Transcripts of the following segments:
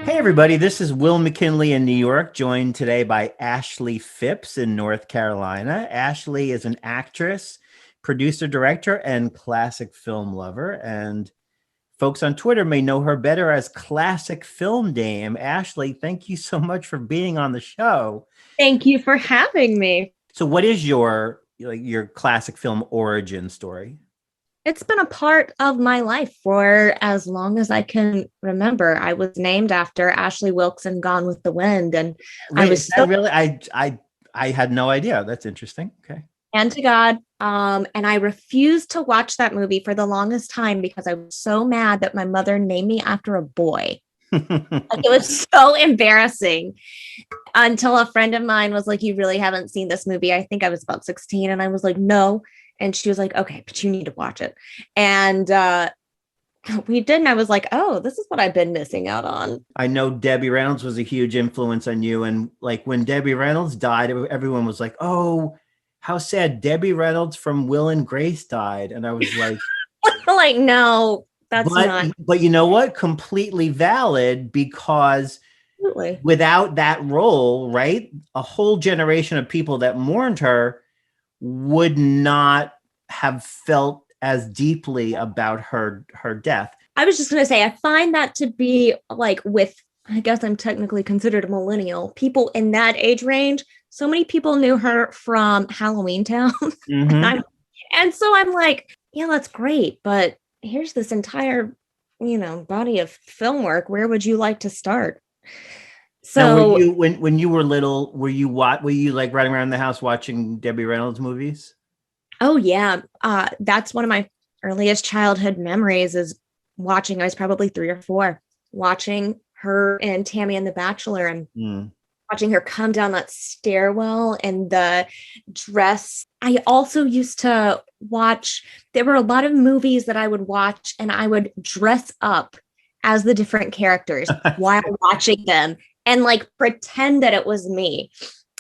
Hey, everybody, this is Will McKinley in New York, joined today by Ashley Phipps in North Carolina. Ashley is an actress, producer, director, and classic film lover. And folks on Twitter may know her better as Classic Film Dame. Ashley, thank you so much for being on the show. Thank you for having me. So, what is your classic film origin story? It's been a part of my life for as long as I can remember. I was named after Ashley Wilkes in Gone with the Wind, and I Wait, is was that so really? I had no idea. That's interesting. Okay. hand to God. And I refused to watch that movie for the longest time because I was so mad that my mother named me after a boy. Like, it was so embarrassing until a friend of mine was like, "You really haven't seen this movie?" I think I was about 16, and I was like, "No." And she was like, "Okay, but you need to watch it." And we did, and I was like, "Oh, this is what I've been missing out on." I know Debbie Reynolds was a huge influence on you. And like when Debbie Reynolds died, everyone was like, oh, how sad. Debbie Reynolds from Will and Grace died. And I was like, Like, no, that's but not but you know what? Completely valid, because absolutely. without that role, right? A whole generation of people that mourned her would not have felt as deeply about her death. I was just going to say, I find that to be like with, I guess I'm technically considered a millennial, people in that age range. So many people knew her from Halloween Town. and, Mm-hmm. I'm, and so I'm like, yeah, that's great. But here's this entire, body of film work. Where would you like to start? Now, were So, you when you were little, were you like running around the house watching Debbie Reynolds movies? oh, yeah, that's one of my earliest childhood memories is watching. I was probably 3 or 4, watching her and Tammy and the Bachelor and Mm. watching her come down that stairwell and the dress. I also used to watch, there were a lot of movies that I would watch and I would dress up as the different characters while watching them and like pretend that it was me.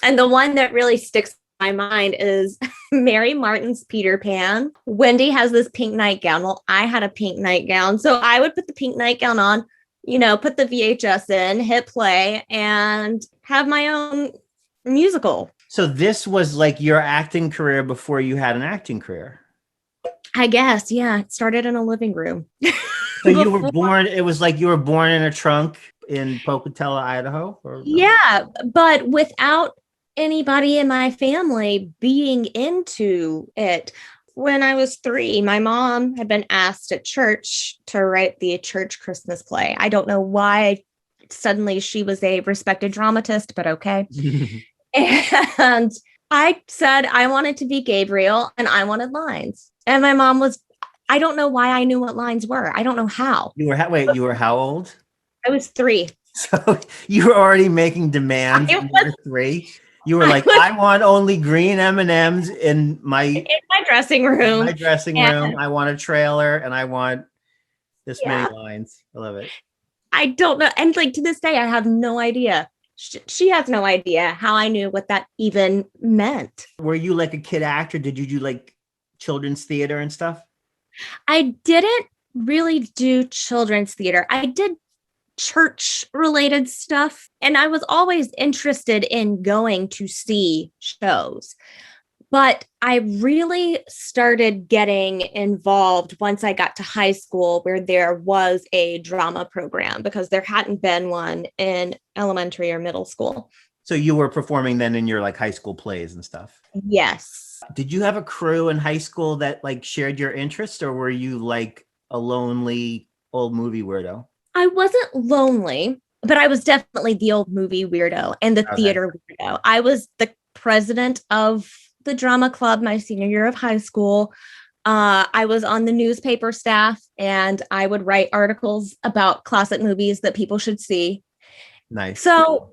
And the one that really sticks in my mind is Mary Martin's Peter Pan. Wendy has this pink nightgown. Well, I had a pink nightgown. So I would put the pink nightgown on, put the VHS in, hit play, and have my own musical. So this was like your acting career before you had an acting career. I guess, yeah. It started in a living room. So you were Before, born, it was like you were born in a trunk in Pocatello, Idaho, or no? yeah, but without anybody in my family being into it. When I was 3, my mom had been asked at church to write the church Christmas play. I don't know why suddenly she was a respected dramatist, but okay. And I said I wanted to be Gabriel and I wanted lines. And my mom was, I don't know why I knew what lines were. I don't know how. Wait, you were how old? I was 3. So you were already making demands when you were 3. You were like, I want only green M&Ms in in my dressing room. my dressing And room. I want a trailer and I want this many yeah, lines. I love it. I don't know. And like to this day, I have no idea. She has no idea how I knew what that even meant. Were you like a kid actor? Did you do like children's theater and stuff? I didn't really do children's theater. I did church related stuff, and I was always interested in going to see shows. But I really started getting involved once I got to high school, where there was a drama program because there hadn't been one in elementary or middle school. So you were performing then in your like high school plays and stuff. Yes. Did you have a crew in high school that like shared your interests, or were you like a lonely old movie weirdo? I wasn't lonely, but I was definitely the old movie weirdo and the Okay. theater weirdo. I was the president of the drama club my senior year of high school. I was on the newspaper staff and I would write articles about classic movies that people should see. Nice. So,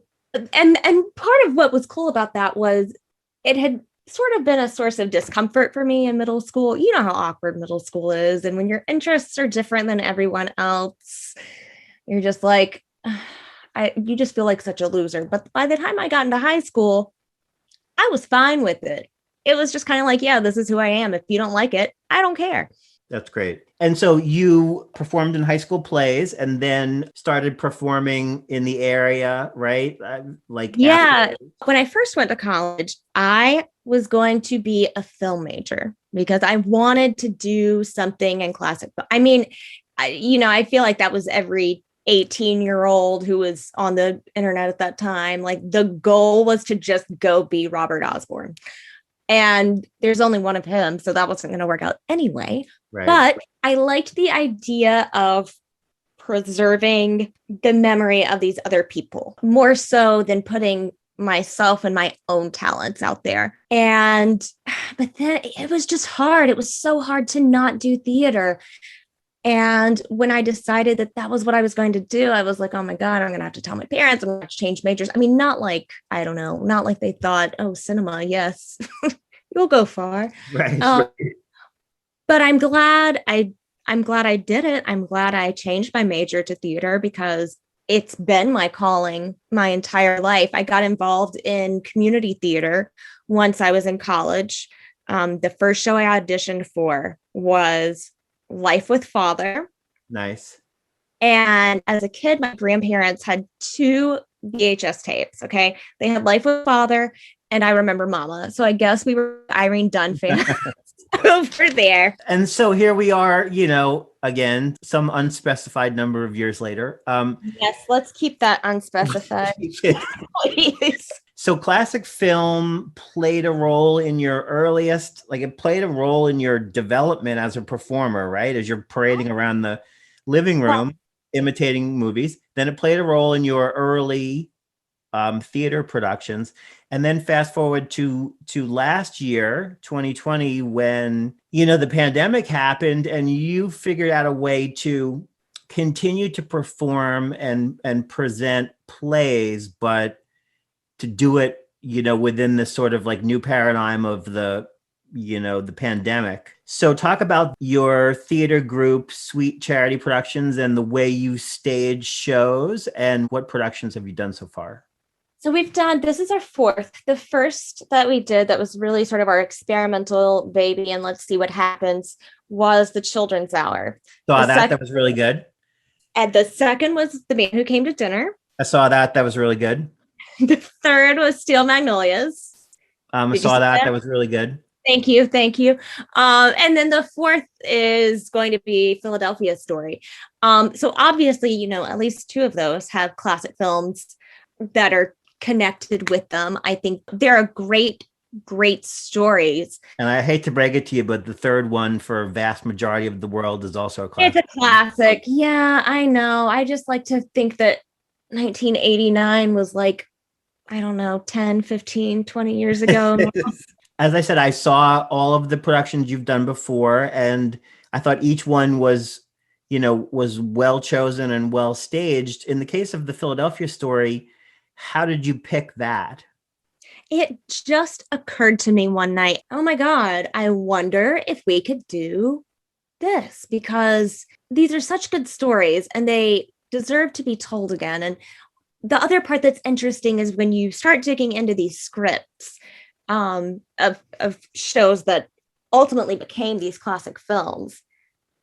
and part of what was cool about that was it had sort of been a source of discomfort for me in middle school. You know how awkward middle school is, and when your interests are different than everyone else, you're just like, you just feel like such a loser. But by the time I got into high school, I was fine with it. It was just kind of like, yeah, this is who I am. If you don't like it, I don't care. That's great. And so you performed in high school plays and then started performing in the area, right? Like Yeah. after. When I first went to college, I was going to be a film major because I wanted to do something in classic. I mean, I feel like that was every 18-year-old who was on the internet at that time. Like the goal was to just go be Robert Osborne. And there's only one of him, so that wasn't going to work out anyway. Right. But I liked the idea of preserving the memory of these other people more so than putting myself and my own talents out there. But then it was just hard. It was so hard to not do theater. And when I decided that that was what I was going to do, I was like, oh my God, I'm going to have to tell my parents, I'm going to have to change majors. I mean, not like, I don't know, not like they thought, oh, cinema, yes, you'll go far. Right. But I'm glad I did it. I'm glad I changed my major to theater because it's been my calling my entire life. I got involved in community theater once I was in college. The first show I auditioned for was Life with Father. Nice. And as a kid, my grandparents had two VHS tapes. Okay. They had Life with Father and I Remember Mama. So I guess we were Irene Dunn fans over there. And so here we are, again, some unspecified number of years later. Yes, let's keep that unspecified. Please. So classic film played a role in your earliest, like it played a role in your development as a performer, right? As you're parading around the living room, imitating movies. Then it played a role in your early theater productions. And then fast forward to last year, 2020, when, the pandemic happened and you figured out a way to continue to perform and present plays, but to do it, within this sort of like new paradigm of the pandemic. So talk about your theater group, Sweet Charity Productions, and the way you stage shows, and what productions have you done so far? So this is our fourth. The first that we did that was really sort of our experimental baby, and let's see what happens, was the Children's Hour. Saw that was really good. And the second was The Man Who Came to Dinner. I saw that was really good. The third was Steel Magnolias. I saw that was really good. Thank you. And then the fourth is going to be Philadelphia Story. So obviously, at least two of those have classic films that are connected with them. I think they're great stories. And I hate to break it to you, but the third one for a vast majority of the world is also a classic. It's a classic. Yeah, I know. I just like to think that 1989 was like, I don't know, 10, 15, 20 years ago. As I said, I saw all of the productions you've done before, and I thought each one was well chosen and well staged. In the case of the Philadelphia Story, how did you pick that? It just occurred to me one night, oh my God, I wonder if we could do this, because these are such good stories and they deserve to be told again. And the other part that's interesting is when you start digging into these scripts of shows that ultimately became these classic films,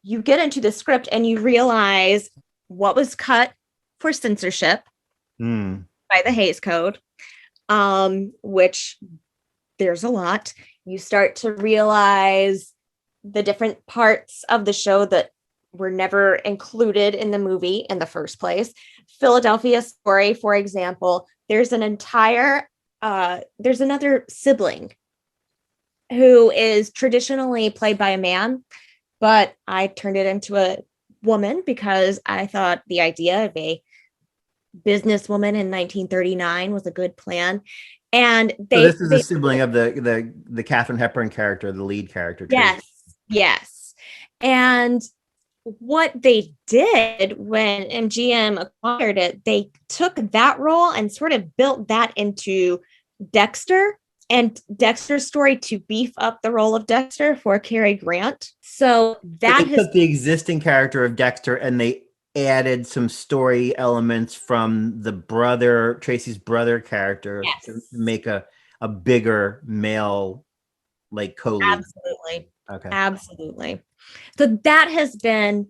you get into the script and you realize what was cut for censorship by the Hays Code, which there's a lot. You start to realize the different parts of the show that were never included in the movie in the first place. Philadelphia Story, for example, there's another sibling who is traditionally played by a man, but I turned it into a woman because I thought the idea of a businesswoman in 1939 was a good plan. And this is a sibling of the Katharine Hepburn character, the lead character. Yes. And what they did when MGM acquired it, they took that role and sort of built that into Dexter and Dexter's Story to beef up the role of Dexter for Cary Grant. So that took the existing character of Dexter and they added some story elements from Tracy's brother character to make a bigger male like co-lead? Absolutely. Okay. Absolutely. So that has been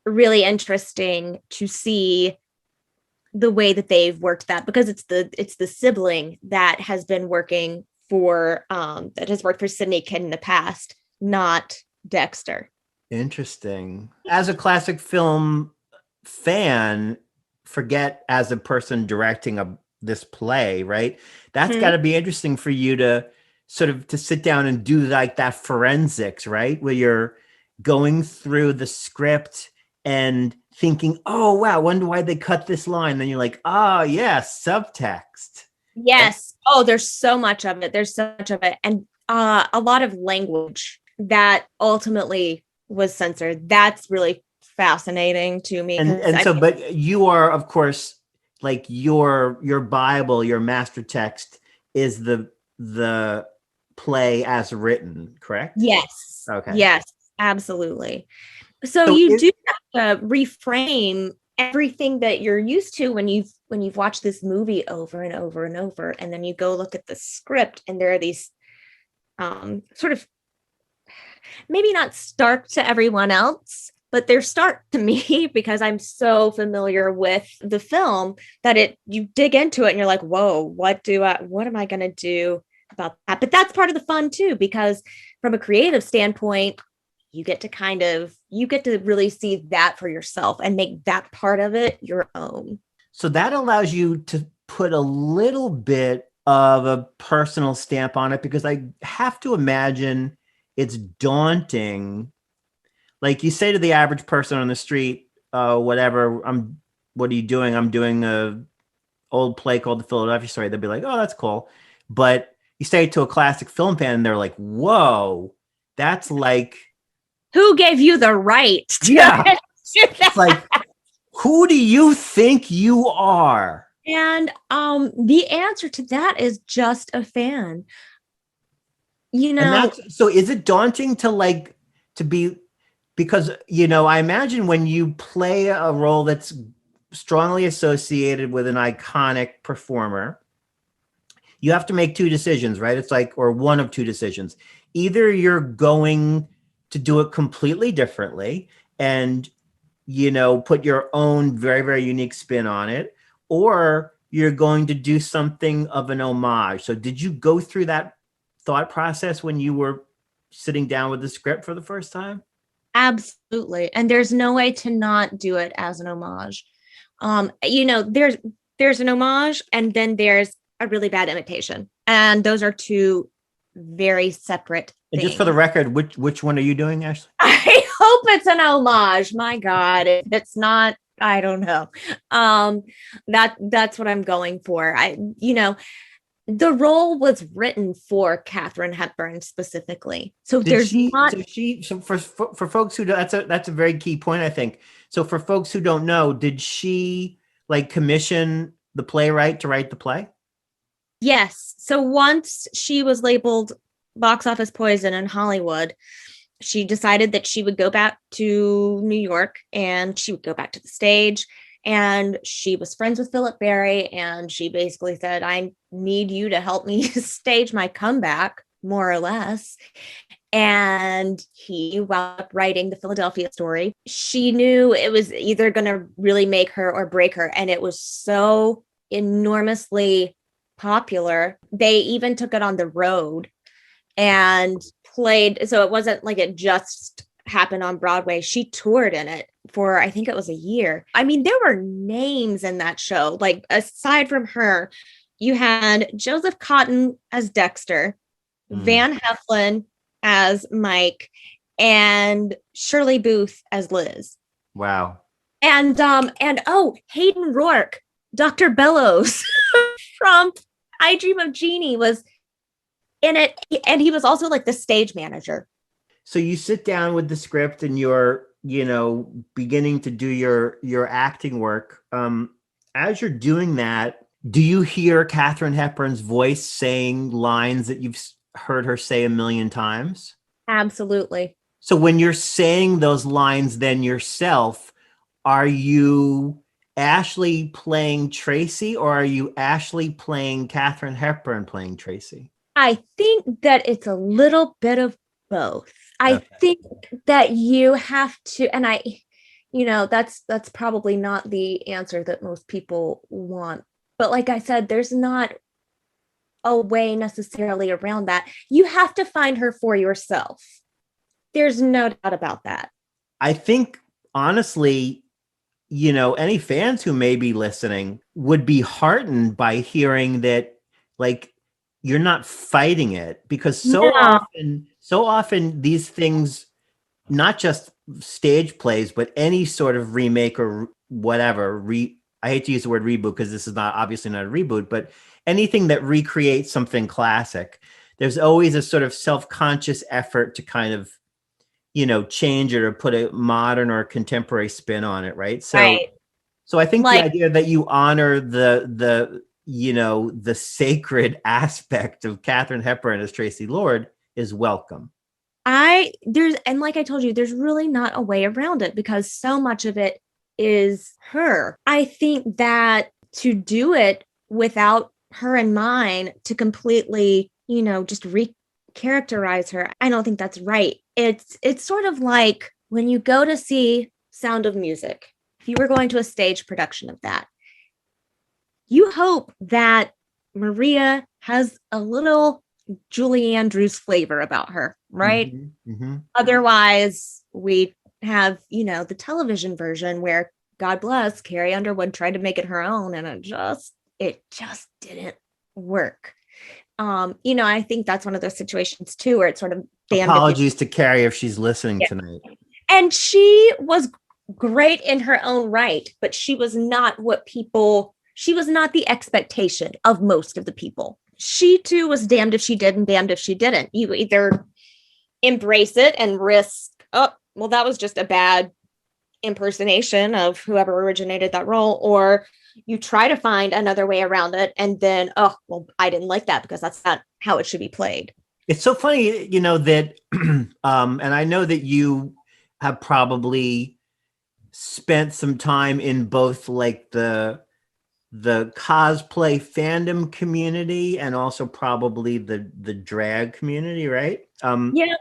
really interesting to see the way that they've worked that, because it's the sibling that has been working for that has worked for Sydney Kid in the past, not Dexter. Interesting. As a classic film fan, forget as a person directing this play, right? That's got to Mhm. be interesting for you to sort of to sit down and do like that forensics, right? Where you're going through the script and thinking, "Oh wow, wonder why they cut this line." Then you're like, "Oh yeah, subtext." And Yes. Oh, there's so much of it. There's so much of it. And a lot of language that ultimately was censored. That's really fascinating to me because and I so but you are of course like your Bible, your master text is the play as written, correct? yes, Okay. yes, absolutely. So So you it do have to reframe everything that you're used to when you've watched this movie over and over and over, and then you go look at the script, and there are these sort of maybe not stark to everyone else, but they're stark to me because I'm so familiar with the film that you dig into it and you're like, whoa, what am I gonna do about that? But that's part of the fun too, because from a creative standpoint, you get to really see that for yourself and make that part of it your own. so that allows you to put a little bit of a personal stamp on it because I have to imagine it's daunting. Like you say to the average person on the street, whatever, what are you doing? I'm doing a old play called The Philadelphia Story. They'll be like, oh, that's cool. But you say it to a classic film fan and they're like, whoa, that's like, Who gave you the right to yeah, do it's that? like, who do you think you are? And the answer to that is just a fan. You And know, that's so is it daunting to like to be because I imagine when you play a role that's strongly associated with an iconic performer, you have to make two decisions, right? It's like, or one of two decisions. Either you're going to do it completely differently and, put your own very, very unique spin on it, or you're going to do something of an homage. So, did you go through that thought process when you were sitting down with the script for the first time? absolutely. And there's no way to not do it as an homage. There's an homage and then there's a really bad imitation. And those are two very separate And just for the things. record, which one are you doing, Ashley? I hope it's an homage. My God, if it's not, I don't know. Um, that's what I'm going for. The role was written for Katharine Hepburn specifically, so Did there's she? not. So for folks who don't, that's a very key point, I think. So for folks who don't know, did she like commission the playwright to write the play? Yes, so once she was labeled box office poison in Hollywood, she decided that she would go back to New York and she would go back to the stage. And she was friends with Philip Barry. And she basically said, I need you to help me stage my comeback, more or less. And he wound up writing the Philadelphia Story. She knew it was either going to really make her or break her. And it was so enormously popular. They even took it on the road and played. So it wasn't like it just happened on Broadway. She toured in it for, I think it was a year. I mean, there were names in that show. Like, aside from her, you had Joseph Cotton as Dexter, Mm, Van Heflin as Mike, and Shirley Booth as Liz. wow. And oh, Hayden Rourke, Dr. Bellows from I Dream of Jeannie was in it, and he was also like the stage manager. So you sit down with the script and you're, beginning to do your acting work. As you're doing that, do you hear Katharine Hepburn's voice saying lines that you've heard her say a million times? Absolutely. So when you're saying those lines then yourself, are you Ashley playing Tracy or are you Ashley playing Katharine Hepburn playing Tracy? I think that it's a little bit of both. I Okay. think that you have to, and that's probably not the answer that most people want. But like I said, there's not a way necessarily around that. You have to find her for yourself. There's no doubt about that. I think honestly, any fans who may be listening would be heartened by hearing that, like, you're not fighting it, because No, so often these things, not just stage plays, but any sort of remake or whatever, I hate to use the word reboot because this is not obviously not a reboot, but anything that recreates something classic, there's always a sort of self-conscious effort to kind of, change it or put a modern or contemporary spin on it, right? right. So I think the Like idea that you honor the sacred aspect of Katharine Hepburn as Tracy Lord is welcome. and like I told you, there's really not a way around it because so much of it is her. I think that to do it without her in mind, to completely, just recharacterize her, I don't think that's right. It's sort of like when you go to see Sound of Music. If you were going to a stage production of that, you hope that Maria has a little Julie Andrews flavor about her, right? Mm-hmm, mm-hmm. Otherwise, we have, the television version where, God bless, Carrie Underwood tried to make it her own, and it just didn't work. I think that's one of those situations too where it's sort of damned if you. Apologies to Carrie if she's listening Yeah. tonight. And she was great in her own right, but she was not the expectation of most of the people. She too was damned if she did and damned if she didn't. You either embrace it and risk, oh, well, that was just a bad impersonation of whoever originated that role, or you try to find another way around it and then, oh, well, I didn't like that because that's not how it should be played. It's so funny, that, and I know that you have probably spent some time in both, like, the cosplay fandom community and also probably the drag community, right? Yeah.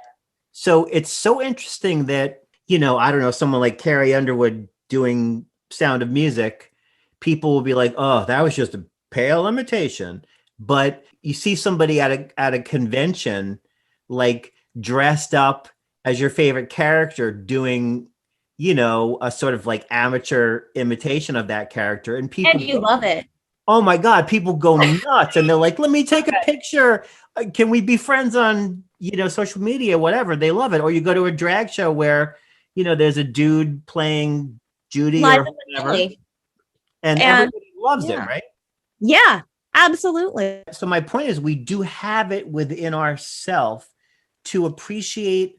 So it's so interesting that, I don't know, someone like Carrie Underwood doing Sound of Music, people will be like, oh, that was just a pale imitation. But you see somebody at a convention, like, dressed up as your favorite character doing, a sort of like amateur imitation of that character. And And people you love it. oh my God, people go nuts and they're like, let me take a picture. Can we be friends on, social media, whatever. They love it. Or you go to a drag show where, there's a dude playing Judy Live or in the whatever, Valley. and And everybody loves it, yeah. right? Yeah, absolutely. So my point is we do have it within ourself to appreciate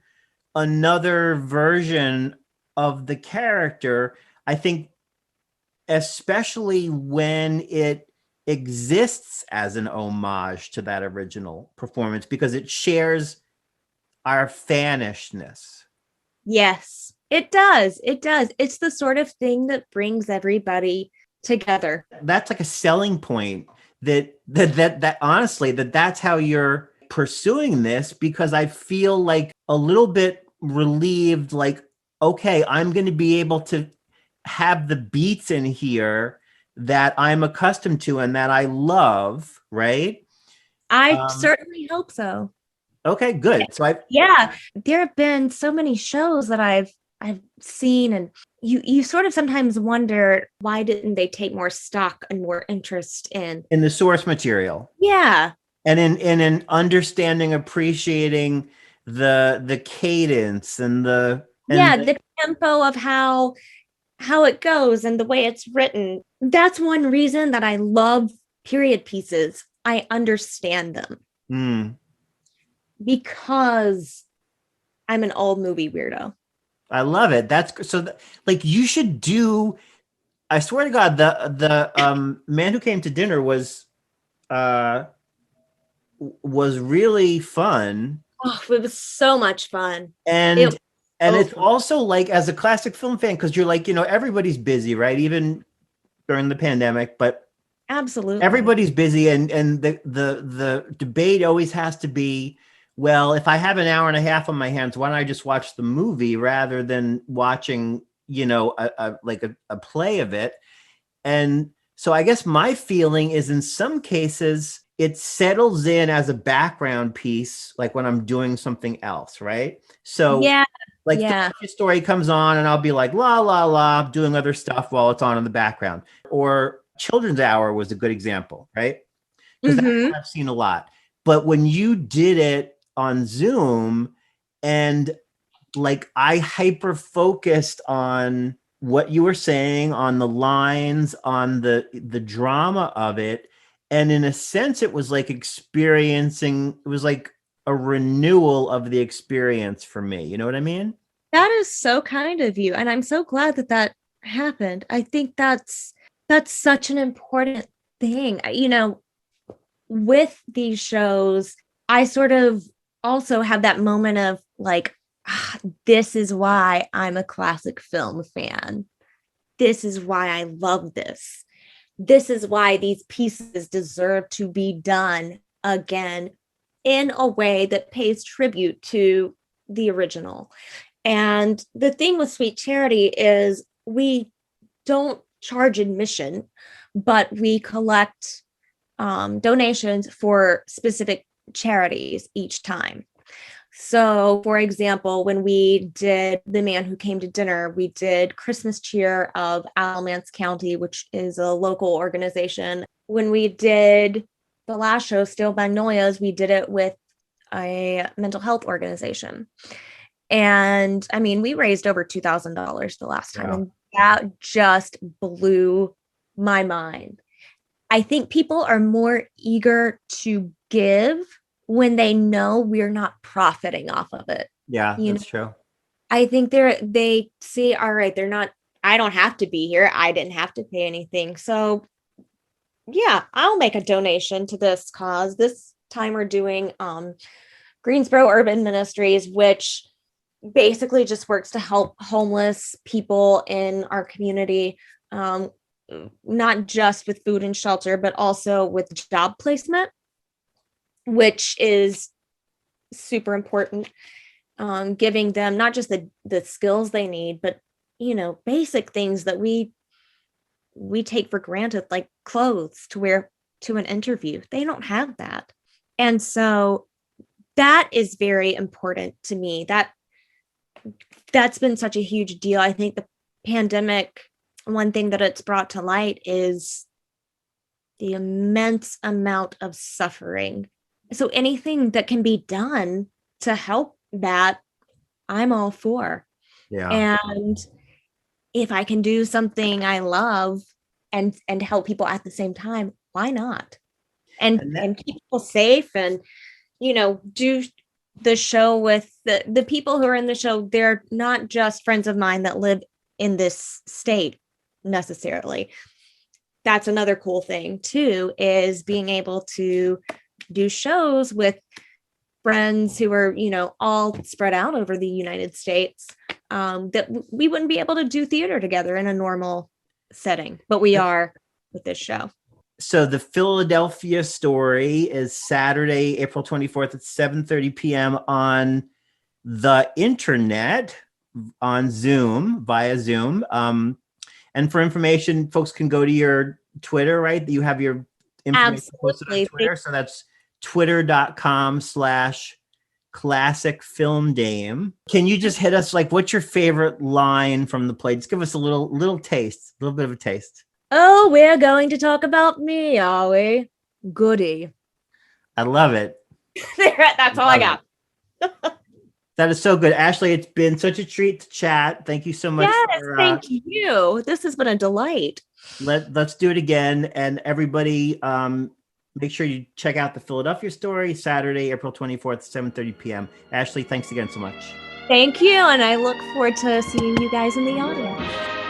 another version of the character. I think especially when it exists as an homage to that original performance because it shares our fanishness. Yes, it does. It does. It's the sort of thing that brings everybody together. That's like a selling point that honestly that's how you're pursuing this, because I feel like a little bit relieved, like, okay, I'm going to be able to have the beats in here that I'm accustomed to and that I love, right? I Um, certainly hope so. okay, good. So Yeah, there have been so many shows that I've seen, and you sort of sometimes wonder why didn't they take more stock and more interest in. in the source material Yeah. and in understanding, appreciating the cadence and Yeah, the tempo of how it goes and the way it's written. That's one reason that I love period pieces. I understand them mm, because I'm an old movie weirdo. I love it. That's so like you should do. I swear to God, the Man Who Came to Dinner uh was really fun. Oh, it was so much fun. It and was and so it's fun. also like, as a classic film fan, because you're like, everybody's busy, right? Even during the pandemic, but Absolutely. Everybody's busy, and the debate always has to be, well, if I have an hour and a half on my hands, why don't I just watch the movie rather than watching, a play of it? And so I guess my feeling is in some cases it settles in as a background piece, like when I'm doing something else, right? So Yeah. like Yeah. Philadelphia Story comes on and I'll be like, la, la, la, doing other stuff while it's on in the background. Or Children's Hour was a good example, right? Because that's Hmm. one I've seen a lot. But when you did it on Zoom and like I hyper focused on what you were saying, on the lines, on the drama of it, and in a sense it was like experiencing, it was like a renewal of the experience for me, you know what I mean? That is so kind of you. And I'm so glad that that happened. I think that's such an important thing. With these shows, I sort of also have that moment of like, this is why I'm a classic film fan. This is why I love this. This is why these pieces deserve to be done again in a way that pays tribute to the original. And the thing with Sweet Charity is we don't charge admission, but we collect donations for specific charities each time. So, for example, when we did The Man Who Came to Dinner, we did Christmas Cheer of Alamance County, which is a local organization. When we did the last show, Steel Magnolias, we did it with a mental health organization. And I mean, we raised over $2,000 the last time, Wow. and that just blew my mind. I think people are more eager to give when they know we're not profiting off of it. Yeah, You know, that's true. I think they see, all right, they're not, I don't have to be here. I didn't have to pay anything. So yeah, I'll make a donation to this cause. This time we're doing Greensboro Urban Ministries, which basically just works to help homeless people in our community, not just with food and shelter, but also with job placement, which is super important. Giving them not just the skills they need, but basic things that we take for granted, like clothes to wear to an interview. They don't have that, and so that is very important to me. That's been such a huge deal. I think the pandemic, one thing that it's brought to light is the immense amount of suffering. So anything that can be done to help that, I'm all for. Yeah. And if I can do something I love and help people at the same time, why not? And And that, and keep people safe, and do the show with the people who are in the show. They're not just friends of mine that live in this state necessarily. That's another cool thing too, is being able to do shows with friends who are all spread out over the United States, that we wouldn't be able to do theater together in a normal setting, but we are with this show. so the Philadelphia Story is Saturday, April 24th at 7:30 p.m. on the internet, on Zoom, via Zoom. And for information, folks can go to your Twitter, right? You have your information posted on Absolutely. Twitter. So that's twitter.com/classic film dame. Can you just hit us, like, what's your favorite line from the play? Just give us a little taste, a little bit of a taste. Oh, we're going to talk about me, are we? Goody. I love it. That's all I got. That is so good. Ashley, it's been such a treat to chat. Thank you so much. Yes, thank you. This has been a delight. Let's do it again. And everybody, make sure you check out the Philadelphia Story, Saturday, April 24th, 7:30 p.m. Ashley, thanks again so much. Thank you. And I look forward to seeing you guys in the audience.